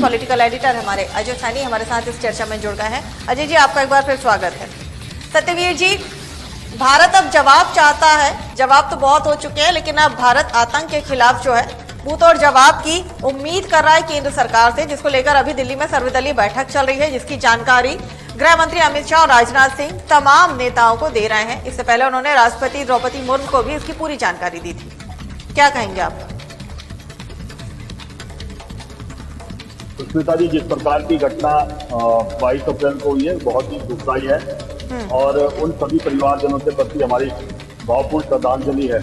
Political editor हमारे अजय सैनी हमारे साथ इस चर्चा में जुड़ गए हैं। अजय जी, आपका एक बार फिर स्वागत है। सत्यवीर जी, भारत अब जवाब चाहता है, जवाब तो बहुत हो चुके हैं, लेकिन अब भारत आतंक के खिलाफ जो है मुंहतोड़ जवाब की उम्मीद कर रहा है केंद्र सरकार से, जिसको लेकर अभी दिल्ली में सर्वदलीय बैठक चल रही है, जिसकी जानकारी गृह मंत्री अमित शाह और राजनाथ सिंह तमाम नेताओं को दे रहे हैं। इससे पहले उन्होंने राष्ट्रपति द्रौपदी मुर्मू को भी इसकी पूरी जानकारी दी थी। क्या कहेंगे आप? सुष्मिता जी, जिस प्रकार की घटना 22 अप्रैल को हुई है, बहुत ही दुखदायी है और उन सभी परिवारजनों के प्रति हमारी भावपूर्ण श्रद्धांजलि है।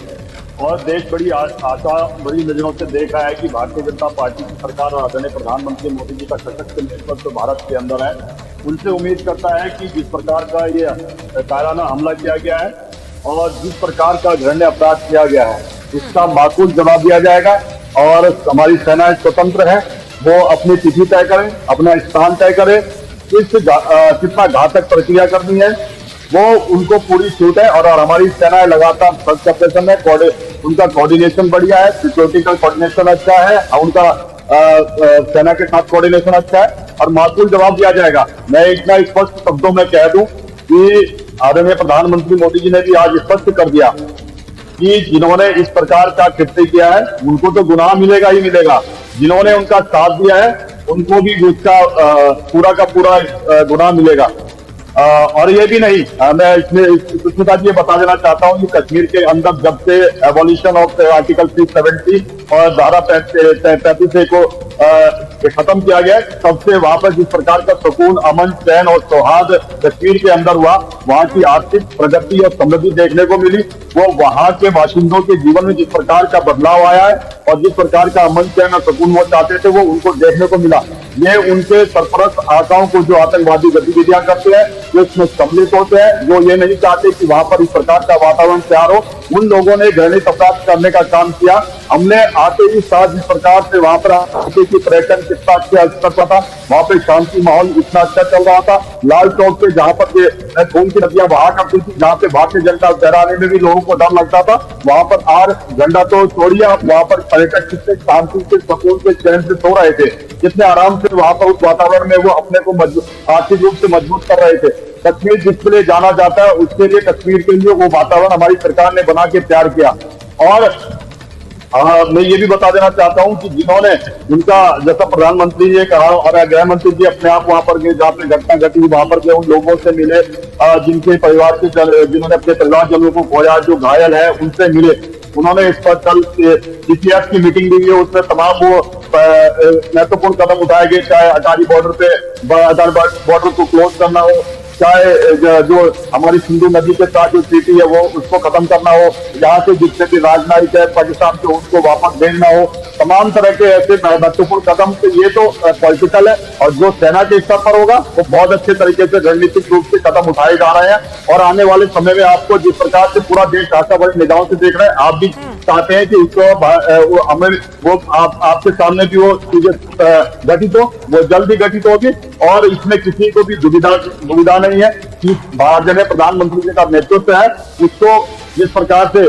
और देश बड़ी आशा बड़ी नजरों से देख रहा है कि भारतीय जनता पार्टी की सरकार और आदरणीय प्रधानमंत्री मोदी जी का सशक्त नेतृत्व भारत के अंदर है। उनसे उम्मीद करता है कि जिस प्रकार का ये कायराना हमला किया गया है और जिस प्रकार का घृण्य अपराध किया गया है, इसका माकूल जवाब दिया जाएगा। और हमारी सेनाएं स्वतंत्र है, वो अपनी तिथि तय करें, अपना स्थान तय करें, कितना घातक प्रक्रिया करनी है वो उनको पूरी छूट है। और हमारी सेनाएं लगातार सर्च ऑपरेशन है, उनका कोऑर्डिनेशन बढ़िया है, सिक्योरिटी का कोऑर्डिनेशन अच्छा है, उनका सेना के साथ कोऑर्डिनेशन अच्छा है और माकूल जवाब दिया जाएगा। मैं इतना स्पष्ट शब्दों में कह दूं कि आदरणीय प्रधानमंत्री मोदी जी ने भी आज स्पष्ट कर दिया कि जिन्होंने इस प्रकार का कृत्य किया है उनको तो गुनाह मिलेगा ही मिलेगा, जिन्होंने उनका साथ दिया है उनको भी उसका पूरा का पूरा गुनाह मिलेगा। और ये भी नहीं, मैं इसमें सुष्मिता जी ये बता देना चाहता हूँ कि कश्मीर के अंदर जब से एबॉलिशन ऑफ आर्टिकल 370 और धारा 35 को खत्म किया गया, तब से वहां पर जिस प्रकार का सुकून, अमन, चैन और सौहार्द कश्मीर के अंदर हुआ, वहां की आर्थिक प्रगति और समृद्धि देखने को मिली, वो वहां के बाशिंदों के जीवन में जिस प्रकार का बदलाव आया है और जिस प्रकार का अमन, चैन और सुकून वो चाहते थे वो उनको देखने को मिला। ये उनके सरपरस्त आकाओं को जो आतंकवादी गतिविधियां करते हैं, जो इसमें सम्मिलित होते हैं, जो ये नहीं चाहते कि वहां पर इस प्रकार का वातावरण तैयार हो, उन लोगों ने घृणित अपराध करने का काम किया। हमने आते ही साथ जिस प्रकार से वहां पर आते की पर्यटन कितना अच्छा स्तर पर था, वहां पे शांति माहौल इतना अच्छा चल रहा था। लाल चौक पे जहां पर खून की नदियां बहा करती थी, जहां पे भारतीय जनता फहराने में भी लोगों को डर लगता था, वहां पर आज झंडा तो छोड़िए, वहां पर पर्यटक कितने शांति से, सुकून से, चैन से सो रहे थे, कितने आराम से वहां पर उस वातावरण में वो अपने को आर्थिक रूप से मजबूत कर रहे थे। कश्मीर जिसके लिए जाना जाता है उसके लिए, कश्मीर के लिए वो वातावरण हमारी सरकार ने बना के तैयार किया। और मैं ये भी बता देना चाहता हूं कि जिन्होंने उनका, जैसा प्रधानमंत्री जी ने कहा और गृह मंत्री जी अपने आप वहां पर गए, जहां पे घटना घटी वहां पर गए, उन लोगों से मिले जिनके परिवार के, जिन्होंने अपने परिवारजनों को खोया, जो घायल है उनसे मिले। उन्होंने इस पर कल CCF की मीटिंग भी हुई, उसमें तमाम वो महत्वपूर्ण कदम उठाए गए, चाहे अटारी बॉर्डर को क्लोज करना हो, चाहे जो हमारी सिंधु नदी के साथ जो ट्रीटी है वो उसको खत्म करना हो, यहाँ से जितने भी राजनयिक है पाकिस्तान के उनको वापस भेजना हो, तमाम तरह के ऐसे महत्वपूर्ण कदम। तो ये तो पॉलिटिकल है और जो सेना के स्तर पर होगा वो बहुत अच्छे तरीके से रणनीतिक रूप से कदम उठाए जा रहे हैं। और आने वाले समय में आपको जिस प्रकार से पूरा देश आशा बड़ी निगाहों से देख रहे हैं, आप भी चाहते हैं कि उसको हमें वो आपके सामने भी वो चीजें घटित हो, वो जल्द ही घटित होगी। और इसमें किसी को भी दुविधा नहीं है कि भारतीय प्रधानमंत्री जी का नेतृत्व है, उसको जिस प्रकार से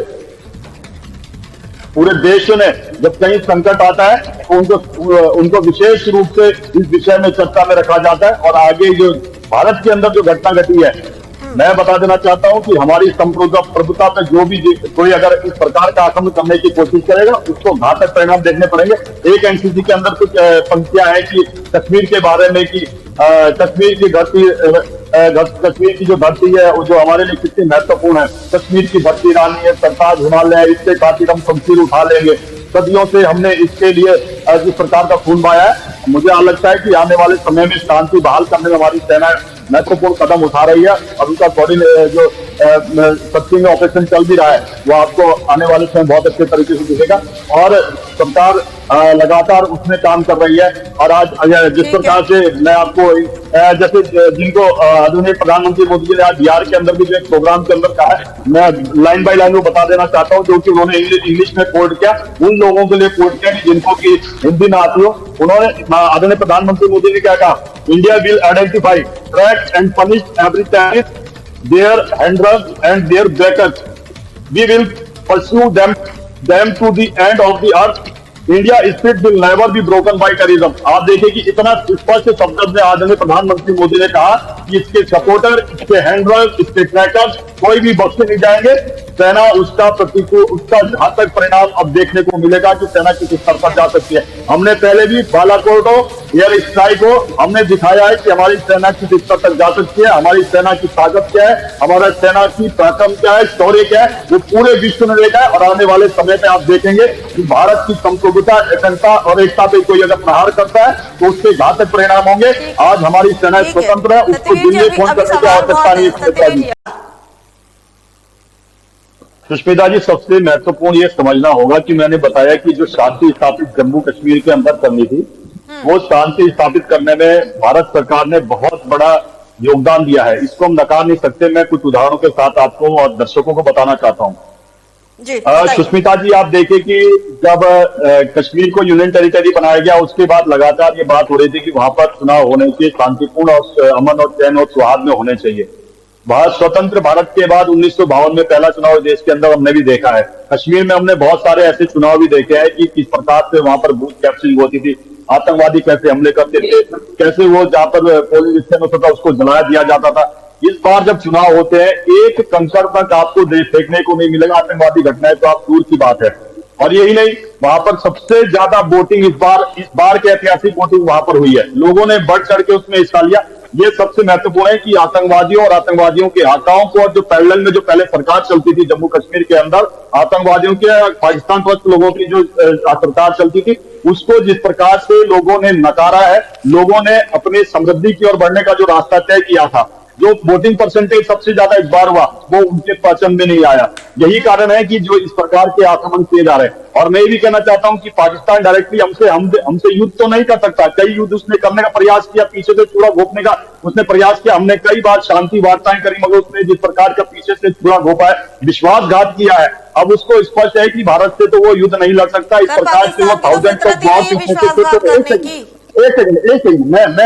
पूरे देश ने जब कहीं संकट आता है तो उनको विशेष रूप से इस विषय में चर्चा में रखा जाता है। और आगे जो भारत के अंदर जो घटना घटी है, मैं बता देना चाहता हूं कि हमारी संप्रभुता पे जो भी कोई अगर इस प्रकार का आक्रमण करने की कोशिश करेगा उसको घातक परिणाम देखने पड़ेंगे। एक एनसीसी के अंदर कुछ पंक्तियां हैं कि कश्मीर के बारे में कि कश्मीर की जो धरती है वो जो हमारे लिए कितनी महत्वपूर्ण है, कश्मीर की धरती रानी है, सरताज हिमालय है, इसके खातिर हम शमशीर उठा लेंगे। सदियों से हमने इसके लिए जिस प्रकार का खून बहाया है, मुझे लगता है कि आने वाले समय में शांति बहाल करने में हमारी सेना महत्वपूर्ण कदम उठा रही है। और उनका जो सर्चिंग ऑपरेशन चल भी रहा है वो आपको आने वाले समय बहुत अच्छे तरीके से दिखेगा। और सरकार लगातार उसमें काम कर रही है। और आज जिस प्रकार से मैं आपको जैसे जिनको आदरणीय प्रधानमंत्री मोदी जी ने आज बिहार के अंदर भी जो एक प्रोग्राम के अंदर कहा है, मैं लाइन बाय लाइन वो बता देना चाहता हूँ, क्योंकि उन्होंने इंग्लिश में कोट किया, उन लोगों के लिए कोट किया जिनको की हिंदी ना आती हो। उन्होंने आदरणीय प्रधानमंत्री मोदी ने क्या कहा, India will identify, track and punish every terrorist, their handlers and their backers. We will pursue them to the end of the earth India spirit will never be broken by terrorism. आप देखिए कि इतना स्पष्ट शब्द में आज हमें प्रधानमंत्री मोदी ने कहा कि इसके सपोर्टर, इसके हैंडलर, इसके ट्रैकर्स कोई भी बख्शे नहीं जाएंगे। सेना उसका उसका घातक परिणाम अब देखने को मिलेगा कि सेना किस स्तर पर जा सकती है। हमने पहले भी बालाकोट हो, एयर स्ट्राइक हो, हमने दिखाया है कि हमारी सेना किस स्तर तक जा सकती है, हमारी सेना की ताकत क्या है, हमारा सेना की पराक्रम क्या है, शौर्य क्या है, वो पूरे विश्व ने देखा है। और आने वाले समय में आप देखेंगे कि भारत की संप्रभुता, अखंडता और एकता पे कोई अगर प्रहार करता है तो उसके घातक परिणाम होंगे। आज हमारी सेना स्वतंत्र है, उसको दिल्ली फोन करने की आवश्यकता नहीं है। सुष्मिता जी, सबसे महत्वपूर्ण ये समझना होगा कि मैंने बताया कि जो शांति स्थापित जम्मू कश्मीर के अंदर करनी थी, वो शांति स्थापित करने में भारत सरकार ने बहुत बड़ा योगदान दिया है। इसको हम नकार नहीं सकते। मैं कुछ उदाहरणों के साथ आपको और दर्शकों को बताना चाहता हूँ। सुष्मिता जी, आप देखें कि जब कश्मीर को यूनियन टेरिटरी बनाया गया, उसके बाद लगातार ये बात हो रही थी कि वहां पर चुनाव होने चाहिए, शांतिपूर्ण और अमन और चैन और सौहार्द में होने चाहिए। स्वतंत्र भारत के बाद 1952 में पहला चुनाव देश के अंदर हमने भी देखा है। कश्मीर में हमने बहुत सारे ऐसे चुनाव भी देखे हैं कि किस प्रकार से वहां पर बूथ कैप्चरिंग होती थी, आतंकवादी कैसे हमले करते थे, कैसे वो जहां पर पोलिंग स्टेशन होता था उसको जला दिया जाता था। इस बार जब चुनाव होते हैं, एक कंकड़ तक आपको फेंकने को नहीं मिलेगा आतंकवादी घटनाएं, तो आप दूर की बात है। और यही नहीं, वहां पर सबसे ज्यादा वोटिंग इस बार के ऐतिहासिक वोटिंग वहां पर हुई है। लोगों ने बढ़ चढ़ के उसमें हिस्सा लिया। ये सबसे महत्वपूर्ण है कि आतंकवादियों और आतंकवादियों के आकाओं को, और जो पैरेलल में जो पहले सरकार चलती थी जम्मू कश्मीर के अंदर, आतंकवादियों के पाकिस्तान परस्त लोगों की जो सरकार चलती थी, उसको जिस प्रकार से लोगों ने नकारा है, लोगों ने अपने समृद्धि की ओर बढ़ने का जो रास्ता तय किया था, जो वोटिंग परसेंटेज सबसे ज्यादा इस बार हुआ, वो उनके पसंद में नहीं आया। यही कारण है कि जो इस प्रकार के आक्रमण किए जा रहे हैं। और मैं ये भी कहना चाहता हूं कि पाकिस्तान डायरेक्टली हमसे युद्ध तो नहीं कर सकता। कई युद्ध उसने करने का प्रयास किया, पीछे से चूड़ा घोपने का उसने प्रयास किया। हमने कई बार शांति वार्ताएं करी, मगर उसने जिस प्रकार का पीछे से चूड़ा घोपा है, विश्वासघात किया है। अब उसको स्पष्ट है कि भारत से तो वो युद्ध नहीं लड़ सकता। इस प्रकार से वो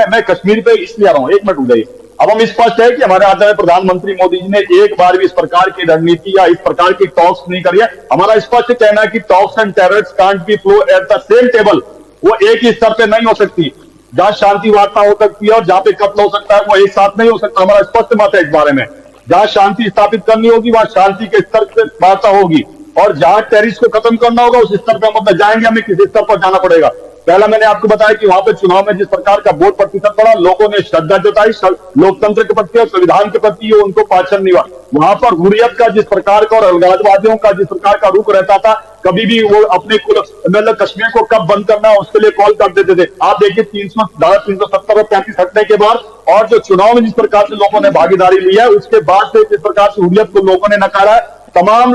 मैं कश्मीर पे इसलिए आ रहा हूँ, एक मिनट उठाइए। अब हम स्पष्ट है कि हमारे आदरणीय प्रधानमंत्री मोदी जी ने एक बार भी इस प्रकार की रणनीति या इस प्रकार की टॉक्स नहीं करी है। हमारा स्पष्ट कहना है कि talks and terrors can't be flow at the same table. वो एक ही स्तर पे नहीं हो सकती। जहां शांति वार्ता हो सकती है और जहां पे कत्ल हो सकता है, वो एक साथ नहीं हो सकता। हमारा स्पष्ट मत है इस बारे में। जहां शांति स्थापित करनी होगी वहां शांति के स्तर से वार्ता होगी, और जहां टेररिस्ट को खत्म करना होगा उस स्तर पर हम जाएंगे। हमें किस स्तर पर जाना पड़ेगा। पहला मैंने आपको बताया कि वहां पर चुनाव में जिस प्रकार का वोट प्रतिशत बढ़ा, लोगों ने श्रद्धा जताई लोकतंत्र के प्रति और संविधान के प्रति, उनको पाचन नहीं हुआ। वहां पर हुर्रियत का जिस प्रकार का और अलगाववादियों का जिस प्रकार का रुख रहता था, कभी भी वो अपने मतलब कश्मीर को कब बंद करना उसके लिए कॉल कर देते थे। आप देखिए 370 और 35 हटने के बाद और जो चुनाव में जिस प्रकार से लोगों ने भागीदारी ली है, उसके बाद से जिस प्रकार से हुर्रियत को लोगों ने नकारा है। तमाम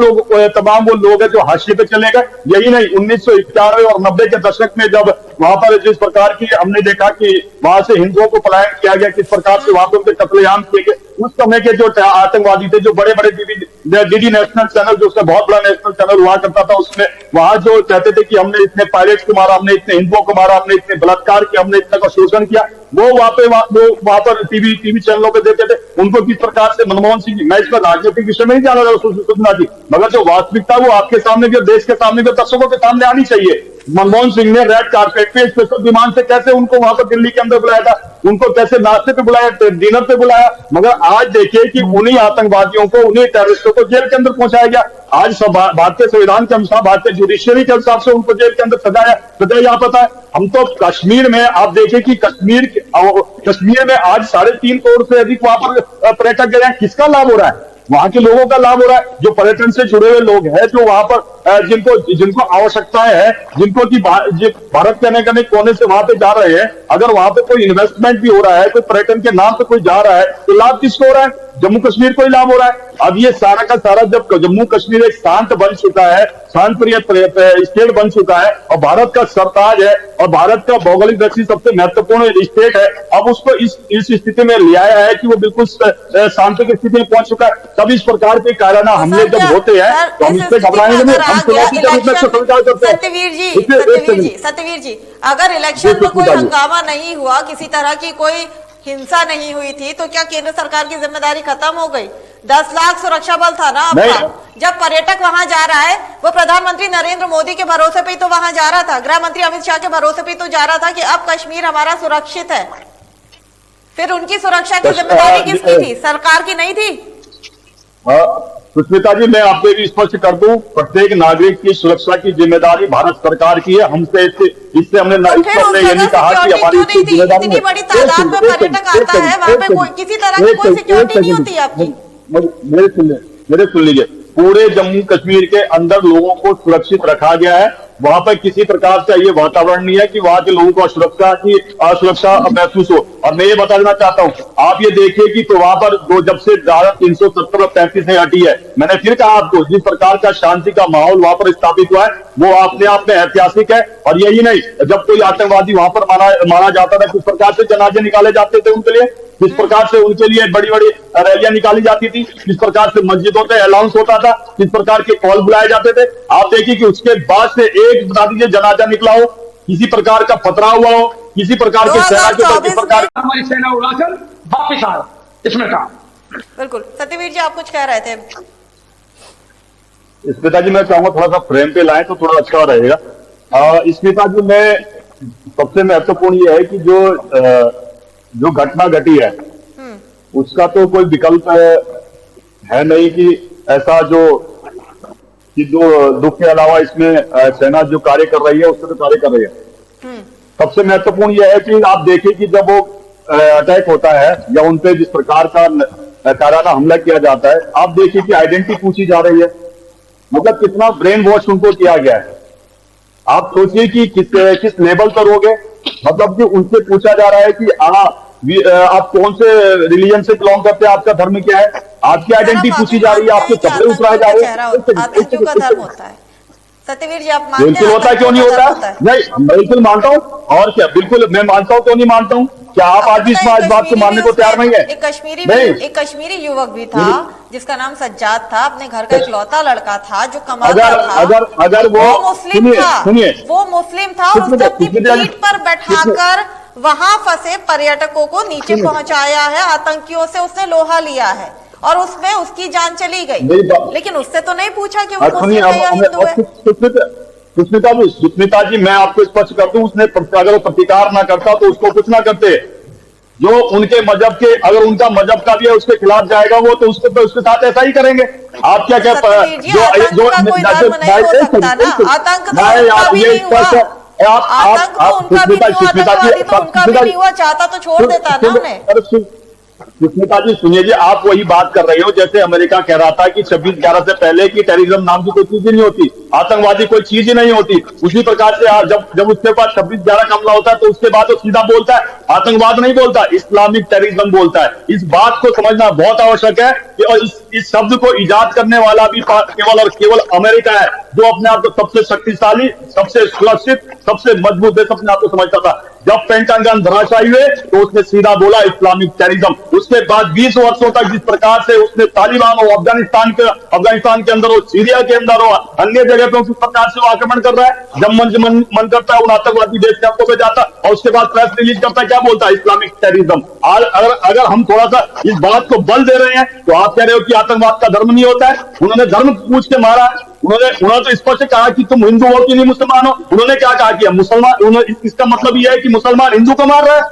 वो लोग हैं जो हाशिए पे चले गए। यही नहीं, 1991 और 90 के दशक में जब वहां पर जिस प्रकार की हमने देखा कि वहां से हिंदुओं को पलायन किया गया, किस प्रकार से वहां पर उनके कत्लेआम किए गए, उस समय के जो आतंकवादी थे, जो बड़े बड़े डीडी नेशनल चैनल, जो उसका बहुत बड़ा नेशनल चैनल हुआ करता था, उसमें वहां जो कहते थे कि हमने इतने पायलट्स को मारा, हमने इतने हिंदुओं को मारा, हमने इतने बलात्कार किया, हमने इतना का शोषण किया, वो वहां पर टीवी चैनलों पे देते थे। उनको किस प्रकार से मनमोहन सिंह जी, मैं इसमें राजनीतिक विषय में नहीं जाना रहा सुषमा जी, मगर जो वास्तविकता वो आपके सामने भी, देश के सामने भी, दर्शकों के सामने आनी चाहिए। मनमोहन सिंह ने रेड कारपेट पे स्पेशल विमान से कैसे उनको वहां पर दिल्ली के अंदर बुलाया था, उनको कैसे नाश्ते पे बुलाया, डिनर पे बुलाया, मगर आज देखिए कि उन्हीं आतंकवादियों को, उन्हीं टेररिस्टों को जेल के अंदर पहुंचाया गया। आज भारतीय संविधान के अनुसार, भारतीय जुडिशियरी के हिसाब से उनको जेल के अंदर सजाया जाता है। हम तो कश्मीर में आप देखिए कि कश्मीर में आज 3.5 करोड़ से अधिक वहां पर पर्यटक गए हैं। किसका लाभ हो रहा है? वहां के लोगों का लाभ हो रहा है, जो पर्यटन से जुड़े हुए लोग हैं, जो वहां पर जिनको आवश्यकताएं है, जिनको की भारत के अनेक कोने से वहां पे जा रहे हैं। अगर वहां पे कोई इन्वेस्टमेंट भी हो रहा है, कोई पर्यटन के नाम पे कोई जा रहा है, तो लाभ किसको हो रहा है? जम्मू कश्मीर को ही लाभ हो रहा है। अब ये सारा का सारा जब जम्मू कश्मीर एक शांत बन चुका है, शांत प्रिय स्टेट बन चुका है, और भारत का सरताज है, और भारत का भौगोलिक दृष्टि सबसे महत्वपूर्ण स्टेट है, अब उसको इस स्थिति में ले आया है कि वो बिल्कुल शांति की स्थिति में पहुंच चुका है। तब इस प्रकार के कारनामे हमले जब होते हैं तो हम इससे घबराएंगे नहीं। हम चुनौती के रूप में स्वीकार करते हैं। सत्यवीर जी, अगर इलेक्शन में कोई हंगामा नहीं हुआ, किसी तरह की कोई हिंसा नहीं हुई थी तो क्या केंद्र सरकार की जिम्मेदारी खत्म हो गई? 10 लाख सुरक्षा बल था ना आपका। जब पर्यटक वहां जा रहा है, वो प्रधानमंत्री नरेंद्र मोदी के भरोसे पे ही तो वहां जा रहा था, गृह मंत्री अमित शाह के भरोसे पे तो जा रहा था कि अब कश्मीर हमारा सुरक्षित है। फिर उनकी सुरक्षा की जिम्मेदारी किसकी थी? सरकार की नहीं थी? सुष्मिता जी, मैं आपको भी स्पष्ट कर दूं, प्रत्येक नागरिक की सुरक्षा की जिम्मेदारी भारत सरकार की है। हमसे इससे हमने ये नहीं कहा कि हमारी जिम्मेदारी। इतनी बड़ी तादाद में पर्यटक आता है, वहां पे कोई किसी तरह की कोई सिक्योरिटी नहीं होती आपकी? मेरे सुन लीजिए, पूरे जम्मू कश्मीर के अंदर लोगों को सुरक्षित रखा गया है। वहां पर किसी प्रकार से ये वातावरण नहीं है कि वहां के लोगों को असुरक्षा महसूस हो। और मैं ये बता देना चाहता हूं, आप ये देखिए कि तो वहां पर जब से धारा 370 और 35 से हटी है, मैंने फिर कहा आपको, जिस प्रकार का शांति का माहौल वहां पर स्थापित हुआ है वो अपने आप में ऐतिहासिक है। और यही नहीं, जब कोई आतंकवादी वहां पर मारा जाता था, किस प्रकार से जनाजे निकाले जाते थे उनके लिए, किस प्रकार से उनके लिए बड़ी बड़ी रैलियां निकाली जाती थी, किस प्रकार से मस्जिदों से अनाउंस होता था, किस प्रकार के कॉल बुलाए जाते थे। आप देखिए कि उसके बाद से एक बता दीजिए जनाजा निकला हो, किसी प्रकार का पथरा हुआ हो, किसी प्रकार के सेना के ऊपर किस प्रकार हमारी सेना उड़ाकर वापिस आ इसमें कहा। बिल्कुल सत्यवीर जी, आप कुछ कह रहे थे। स्मिता जी, मैं चाहूंगा थोड़ा सा फ्रेम पे लाएं तो थोड़ा अच्छा रहेगा। स्मिता जी, मैं सबसे महत्वपूर्ण ये है कि जो घटना घटी है उसका तो कोई विकल्प है नहीं कि ऐसा जो दुख के अलावा इसमें सेना जो कार्य कर रही है उससे तो कार्य कर रही है। सबसे महत्वपूर्ण यह है कि आप देखिए कि जब वो अटैक होता है या उन पे जिस प्रकार का काराना हमला किया जाता है, आप देखिए कि आइडेंटिटी पूछी जा रही है। मतलब कितना ब्रेन वॉश उनको किया गया है। आप सोचिए कि किस लेवल पर हो गए। मतलब कि उनसे पूछा जा रहा है कि आप कौन से रिलीजन से बिलोंग करते हैं, आपका धर्म क्या है, आपकी आइडेंटिटी पूछी जा रही है, आपके कपड़े उतराए जा रहे हैं। आतंकियों का धर्म होता है। सत्यवीर जी, आप मानते हैं? बिल्कुल होता है, क्यों नहीं होता? नहीं, बिल्कुल मानता हूँ। और क्या, बिल्कुल मैं मानता हूँ, क्यों नहीं मानता हूँ? क्या आप आज भी इस बात को मानने को तैयार नहीं है? एक कश्मीरी युवक भी था जिसका नाम सज्जाद था, अपने घर का इकलौता लड़का था जो कमाता था। अगर वो मुस्लिम था, वो मुस्लिम था और उसने अपनी पीठ पर बैठाकर वहां फंसे पर्यटकों को नीचे पहुंचाया है। आतंकियों से उसने लोहा लिया है और उसमें उसकी जान चली गई, लेकिन उससे तो नहीं पूछा कि वो मुस्लिम है या हिंदू है। सुष्मिता जी, मैं आपको स्पष्ट कर दूं, उसने अगर वो प्रतिकार ना करता तो उसको कुछ ना करते। जो उनके मजहब के, अगर उनका मजहब का भी है उसके खिलाफ जाएगा वो, तो उसके साथ ऐसा ही करेंगे। आप क्या क्या चाहता तो छोड़ देता ना उन्हें। सुष्मिता जी सुनिए जी, आप वही बात कर रहे हो जैसे अमेरिका कह रहा था कि 26/11 से पहले की टेररिज्म नाम की कोई चीज ही नहीं होती, आतंकवादी कोई चीज ही नहीं होती। उसी प्रकार से जब उसके पास 26/11 का हमला होता है तो उसके बाद वो सीधा बोलता है आतंकवाद नहीं बोलता, इस्लामिक टेररिज्म बोलता है। इस बात को समझना बहुत आवश्यक है कि और इस शब्द को इजाद करने वाला भी केवल और केवल अमेरिका है, जो अपने आप को सबसे शक्तिशाली, सबसे सुरक्षित, सबसे मजबूत देश अपने आप को समझता था। जब पेंटागन धराशायी हुए तो उसने सीधा बोला इस्लामिक टेररिज्म। उसके बाद 20 वर्षों तक जिस प्रकार से उसने तालिबान हो, अफगानिस्तान के अंदर हो, सीरिया के अंदर हो, अन्य जगह पे उस प्रकार से वो आक्रमण कर रहा है। जब मन करता है उन आतंकवादी देश के आपको पे जाता और उसके बाद प्रेस रिलीज करता है, क्या बोलता है इस्लामिक टेररिज्म। अगर हम थोड़ा सा इस बात को बल दे रहे हैं तो आप कह रहे हो कि आतंकवाद का धर्म नहीं होता है। उन्होंने धर्म पूछ के मारा, उन्होंने तो स्पष्ट कहा कि तुम हिंदू हो कि नहीं मुसलमान हो। उन्होंने क्या कहा कि मुसलमान, इसका मतलब यह है कि मुसलमान हिंदू को मार रहा है,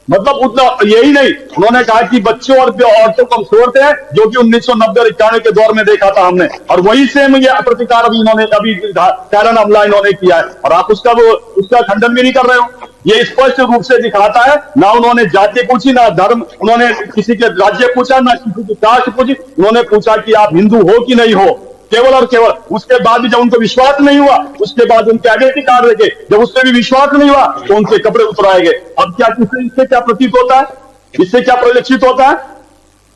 मतलब उतना यही नहीं। उन्होंने कहा कि बच्चों और औरतों को हम छोड़ते हैं, जो कि 1990 और 91 के दौर में देखा था हमने, और वही सेम ये प्रतिकार अभी कारण हमला इन्होंने किया है, और आप उसका खंडन भी नहीं कर रहे हो। ये स्पष्ट रूप से दिखाता है, ना उन्होंने जाति पूछी, ना धर्म, उन्होंने किसी के राज्य पूछा, ना किसी की कास्ट पूछी। उन्होंने पूछा कि आप हिंदू हो कि नहीं हो, केवल और केवल। उसके बाद भी जब उनको विश्वास नहीं हुआ, उसके बाद उनके आइडेंटिटी कार्ड देखे, जब उससे भी विश्वास नहीं हुआ तो उनके कपड़े उतराए गए। अब क्या इससे क्या प्रतीत होता है, इससे क्या परिलक्षित होता है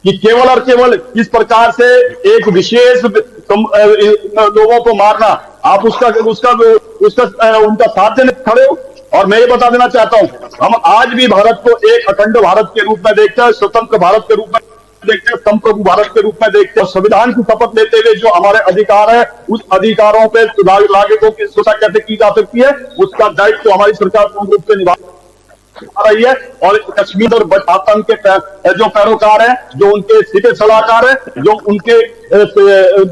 कि केवल और केवल इस प्रकार से एक विशेष लोगों को मारना, आप उनका साथ देने खड़े हो। और मैं ये बता देना चाहता हूं, हम आज भी भारत को एक अखंड भारत के रूप में देखते हैं, स्वतंत्र भारत के रूप में देखते हैं, संप्रभु भारत के रूप में देखते हैं। संविधान की शपथ लेते हुए जो हमारे अधिकार है, उस अधिकारों पे नागरिकों की सुरक्षा कैसे की जा सकती है, उसका दायित्व तो हमारी सरकार पूर्ण रूप से निभा। आ रही है और कश्मीर और आतंक के जो पैरोकार हैं, जो उनके सीधे सलाहकार हैं, जो उनके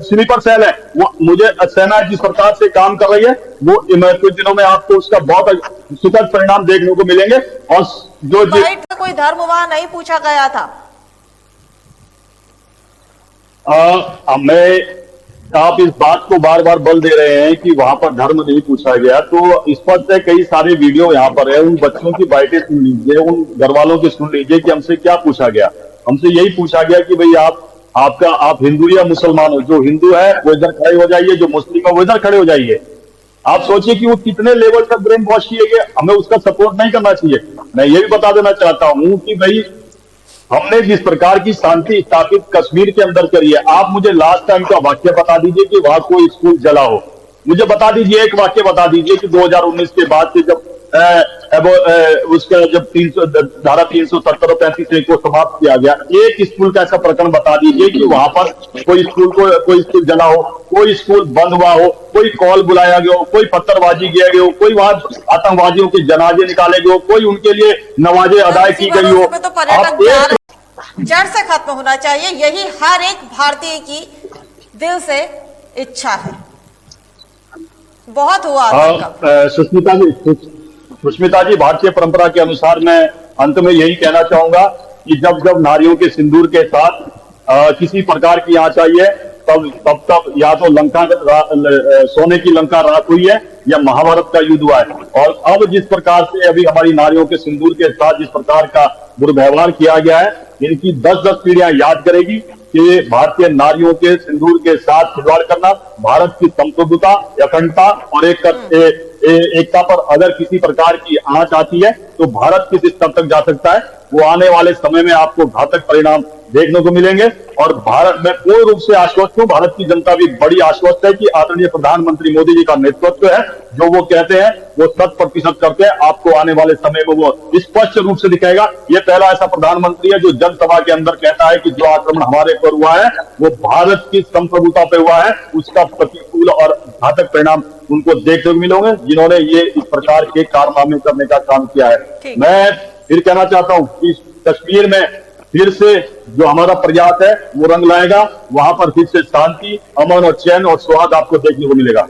स्लीपर सेल है, वो मुझे सेना जिस प्रकार से काम कर रही है, वो कुछ दिनों में आपको उसका बहुत सुखद परिणाम देखने को मिलेंगे। और जो कोई धर्म वहां नहीं पूछा गया था। आप इस बात को बार बार बल दे रहे हैं कि वहां पर धर्म नहीं पूछा गया, तो स्पष्ट है, कई सारे वीडियो यहाँ पर है, उन बच्चों की बाइटें सुन लीजिए, उन घर वालों की सुन लीजिए कि हमसे क्या पूछा गया। हमसे यही पूछा गया कि भाई आप हिंदू या मुसलमान हो, जो हिंदू है वो इधर खड़े हो जाइए, जो मुस्लिम है वो इधर खड़े हो जाइए। आप सोचिए कि वो कितने लेवल तक ब्रेन वॉश किए गए। हमें उसका सपोर्ट नहीं करना चाहिए। मैं ये भी बता देना चाहता हूं कि भाई हमने जिस प्रकार की शांति स्थापित कश्मीर के अंदर करी है, आप मुझे लास्ट टाइम का वाक्य बता दीजिए कि वहां कोई स्कूल जला हो। मुझे बता दीजिए, एक वाक्य बता दीजिए कि 2019 के बाद से जब उसका जब धारा 370 और 35 को समाप्त किया गया, एक स्कूल का ऐसा प्रकरण बता दीजिए कि वहां पर कोई स्कूल जला हो, कोई स्कूल बंद हुआ हो, कोई कॉल बुलाया गया हो, कोई पत्थरबाजी किया गया हो, कोई वहां आतंकवादियों के जनाजे निकाले गए हो, कोई उनके लिए नमाजें अदा की गई हो। तो पर्यटक जड़ से खत्म होना चाहिए, यही हर एक भारतीय की दिल से इच्छा है। बहुत हुआ सुष्मिता जी, भारतीय परंपरा के अनुसार मैं अंत में यही कहना चाहूंगा कि जब जब नारियों के सिंदूर के साथ किसी प्रकार की आंच आई है, तब या तो सोने की लंका राख हुई है या महाभारत का युद्ध हुआ है। और अब जिस प्रकार से अभी हमारी नारियों के सिंदूर के साथ जिस प्रकार का दुर्व्यवहार किया गया है, इनकी 10-10 पीढ़ियां याद करेगी कि भारतीय नारियों के सिंदूर के साथ खिलवाड़ करना भारत की संप्रभुता, अखंडता और एकता पर अगर किसी प्रकार की आंच आती है तो भारत किस स्तर तक जा सकता है, वो आने वाले समय में आपको घातक परिणाम देखने को मिलेंगे। और भारत में पूर्ण रूप से आश्वस्त हूं, भारत की जनता भी बड़ी आश्वस्त है कि आदरणीय प्रधानमंत्री मोदी जी का नेतृत्व है, जो वो कहते हैं वो 100% करते हैं। आपको आने वाले समय में वो स्पष्ट रूप से दिखाएगा। ये पहला ऐसा प्रधानमंत्री है जो जनसभा के अंदर कहता है कि जो आक्रमण हमारे पर हुआ है वो भारत की संप्रभुता पे हुआ है, उसका प्रतिकूल और घातक परिणाम उनको देखने को मिलेंगे, जिन्होंने ये इस प्रकार के कारनामे करने का काम किया है। मैं फिर कहना चाहता हूं कि कश्मीर में फिर से जो हमारा प्रयास है वो रंग लाएगा, वहां पर फिर से शांति, अमन और चैन और स्वाद आपको देखने को मिलेगा।